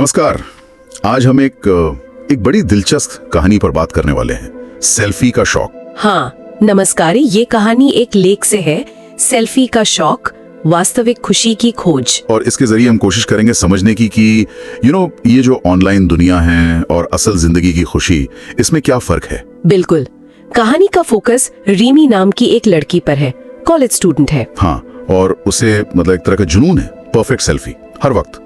नमस्कार। आज हम एक बड़ी दिलचस्प कहानी पर बात करने वाले हैं, सेल्फी का शौक। हाँ नमस्कार, ये कहानी एक लेख से है, सेल्फी का शौक, वास्तविक खुशी की खोज। और इसके जरिए हम कोशिश करेंगे समझने की कि ये जो ऑनलाइन दुनिया है और असल जिंदगी की खुशी, इसमें क्या फर्क है। बिल्कुल। कहानी का फोकस रीमी नाम की एक लड़की पर है, कॉलेज स्टूडेंट है। हाँ, और उसे मतलब एक तरह का जुनून है, परफेक्ट सेल्फी हर वक्त।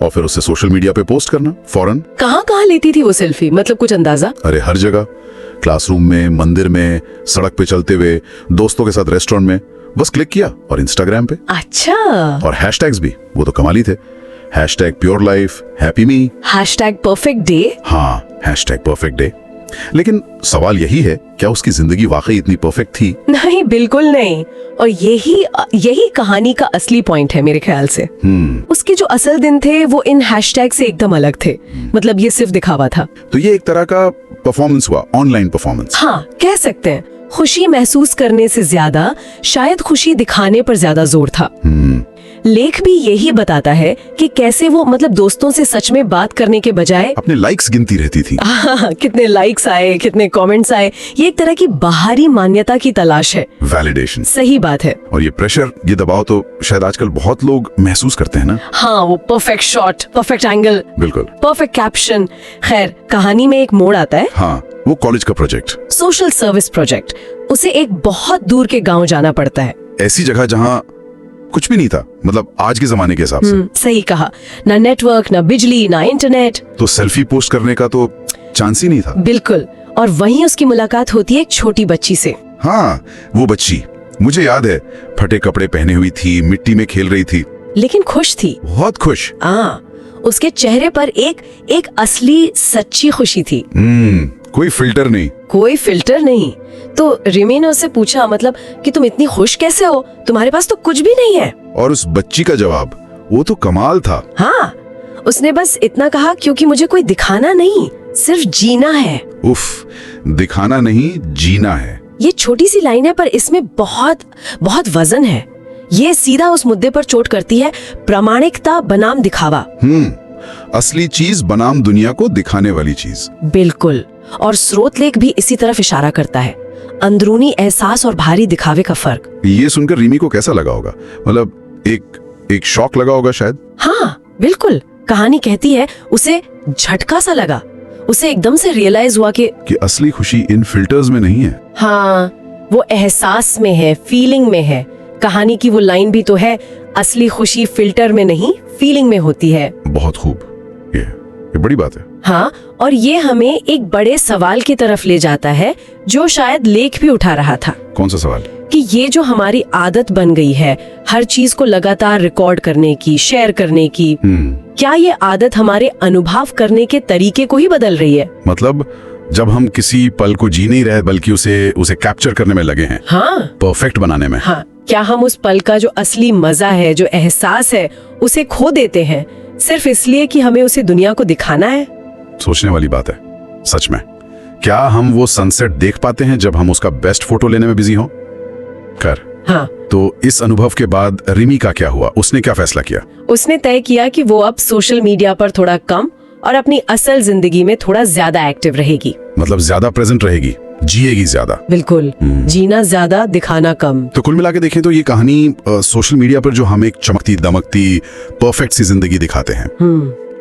और फिर उसे सोशल मीडिया पे पोस्ट करना फौरन। कहाँ लेती थी वो सेल्फी, मतलब कुछ अंदाजा? अरे हर जगह, क्लासरूम में, मंदिर में, सड़क पे चलते हुए, दोस्तों के साथ रेस्टोरेंट में, बस क्लिक किया और इंस्टाग्राम पे। अच्छा। और हैशटैग्स भी, वो तो कमाल ही थे। हैशटैग प्योर लाइफ, हैप्पी मी, हैशटैग परफेक्ट डे। हाँ, हैशटैग परफेक्ट डे। लेकिन सवाल यही है, क्या उसकी जिंदगी वाकई इतनी परफेक्ट थी? नहीं, बिल्कुल नहीं। और यही कहानी का असली पॉइंट है मेरे ख्याल से। उसके जो असल दिन थे वो इन हैशटैग से एकदम अलग थे। मतलब ये सिर्फ दिखावा था। तो ये एक तरह का परफॉर्मेंस हुआ, ऑनलाइन परफॉर्मेंस। हाँ, कह सकते हैं। खुशी महसूस करने से ज्यादा शायद खुशी दिखाने पर ज्यादा जोर था। लेख भी यही बताता है कि कैसे वो मतलब दोस्तों से सच में बात करने के बजाय अपने लाइक्स गिनती रहती थी। कितने लाइक्स आए, कितने कमेंट्स आए, ये एक तरह की बाहरी मान्यता की तलाश है, वैलिडेशन। सही बात है। और ये प्रेशर, ये दबाव तो शायद आजकल बहुत लोग महसूस करते हैं ना। हाँ, वो परफेक्ट शॉट, परफेक्ट एंगल, बिल्कुल, परफेक्ट कैप्शन। खैर, कहानी में एक मोड़ आता है। हाँ, वो कॉलेज का प्रोजेक्ट, सोशल सर्विस प्रोजेक्ट। उसे एक बहुत दूर के गांव जाना पड़ता है, ऐसी जगह जहाँ कुछ भी नहीं था, मतलब आज के जमाने के हिसाब से। सही कहा। ना नेटवर्क, ना बिजली, ना इंटरनेट। तो सेल्फी पोस्ट करने का तो चांस ही नहीं था। बिल्कुल। और वहीं उसकी मुलाकात होती है एक छोटी बच्ची से। हाँ, वो बच्ची मुझे याद है, फटे कपड़े पहने हुई थी, मिट्टी में खेल रही थी, लेकिन खुश थी, बहुत खुश। उसके चेहरे पर एक असली सच्ची खुशी थी। कोई फिल्टर नहीं, कोई फिल्टर नहीं। तो रिमी ने उससे पूछा, मतलब कि तुम इतनी खुश कैसे हो, तुम्हारे पास तो कुछ भी नहीं है। और उस बच्ची का जवाब, वो तो कमाल था। हाँ, उसने बस इतना कहा, क्योंकि मुझे कोई दिखाना नहीं, सिर्फ जीना है। उफ, दिखाना नहीं, जीना है। ये छोटी सी लाइन है, पर इसमें बहुत बहुत वजन है। ये सीधा उस मुद्दे पर चोट करती है, प्रामाणिकता बनाम दिखावा। असली चीज बनाम दुनिया को दिखाने वाली चीज। बिल्कुल। और स्रोत लेख भी इसी तरफ इशारा करता है, अंदरूनी एहसास और भारी दिखावे का फर्क। ये सुनकर रिमी को कैसा लगा होगा? मतलब एक शॉक लगा होगा शायद। हाँ बिल्कुल। कहानी कहती है उसे झटका सा लगा। उसे एकदम से रियलाइज हुआ कि असली खुशी इन फिल्टर्स में नहीं है। हाँ, वो एहसास में है, फीलिंग में है। कहानी की वो लाइन भी तो है, असली खुशी फिल्टर में नहीं, फीलिंग में होती है। बहुत खूब, ये बड़ी बात है। हाँ, और ये हमें एक बड़े सवाल की तरफ ले जाता है, जो शायद लेख भी उठा रहा था। कौन सा सवाल? कि ये जो हमारी आदत बन गई है, हर चीज को लगातार रिकॉर्ड करने की, शेयर करने की, क्या ये आदत हमारे अनुभव करने के तरीके को ही बदल रही है? मतलब जब हम किसी पल को जी नहीं रहे, बल्कि उसे कैप्चर करने में लगे हैं। हाँ, परफेक्ट बनाने में। हाँ, क्या हम उस पल का जो असली मजा है, जो एहसास है, उसे खो देते हैं सिर्फ इसलिए कि हमें उसे दुनिया को दिखाना है? सोचने वाली बात है, सच में। क्या हम वो सनसेट देख पाते हैं जब हम उसका बेस्ट फोटो लेने में बिजी हों? हाँ। तो इस अनुभव के बाद रिमी का क्या हुआ? उसने क्या फैसला किया? उसने तय किया कि वो अब सोशल मीडिया पर थोड़ा कम और अपनी असल जिंदगी में थोड़ा ज्यादा एक्टिव रहेगी। मतलब ज्यादा प्रेजेंट रहेगी, जिएगी ज्यादा। बिल्कुल। जीना ज्यादा, दिखाना कम। तो कुल मिला के देखें तो ये कहानी सोशल मीडिया पर जो हम एक चमकती दमकती परफेक्ट सी जिंदगी दिखाते हैं,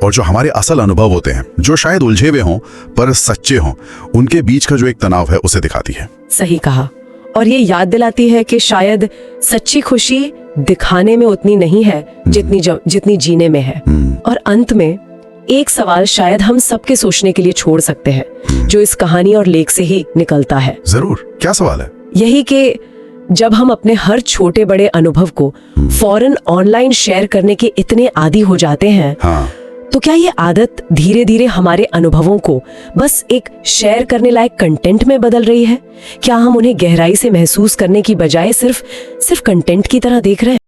और जो हमारे असल अनुभव होते हैं, जो शायद उलझे हुए हों पर सच्चे हों, उनके बीच का जो एक तनाव है, उसे दिखाती है। सही कहा। और ये याद दिलाती है कि शायद सच्ची खुशी दिखाने में उतनी नहीं है जितनी जीने में है। और अंत में एक सवाल शायद हम सबके सोचने के लिए छोड़ सकते हैं, जो इस कहानी और लेख से ही निकलता है। जरूर, क्या सवाल है? यही कि जब हम अपने हर छोटे बड़े अनुभव को फौरन ऑनलाइन शेयर करने के इतने आदी हो जाते हैं, तो क्या ये आदत धीरे धीरे हमारे अनुभवों को बस एक शेयर करने लायक कंटेंट में बदल रही है? क्या हम उन्हें गहराई से महसूस करने की बजाय सिर्फ कंटेंट की तरह देख रहे हैं?